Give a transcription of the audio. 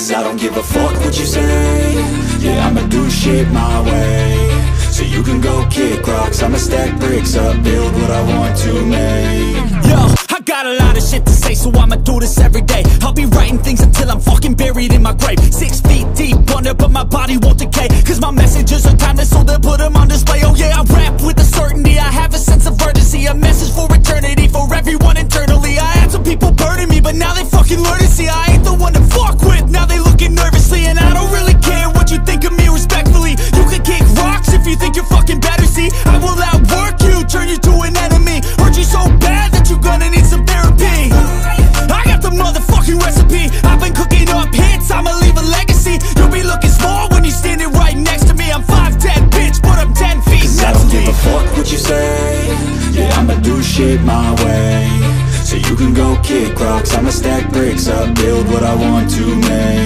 Cause I don't give a fuck what you say. Yeah, I'ma do shit my way. So you can go kick rocks, I'ma stack bricks up, build what I want to make. Yo, I got a lot of shit to say, so I'ma do this every day. I'll be writing things until I'm fucking buried in my grave. 6 feet deep under, but my body won't decay. Cause my messages are timeless, so they'll put them on display. Oh yeah, I rap with a certainty, I have a sense of urgency. A message for eternity, for everyone internally. I had some people burning me, but now they fucking learn to see I ain't the one to fuck with, now they looking nervously. And I don't really care what you think of me, respectfully. You can kick rocks if you think you're fucking better, see. I will outwork you, turn you to an enemy. Hurt you so bad that you're gonna need some therapy. I got the motherfucking recipe. I've been cooking up hits, I'ma leave a legacy. You'll be looking small when you're standing right next to me. I'm 5'10", bitch, but I'm 10 feet. Cause I don't give a fuck what you say. Yeah, I'ma do shit my way. So you can go kick rocks, I'ma stack bricks up, build what I want to make.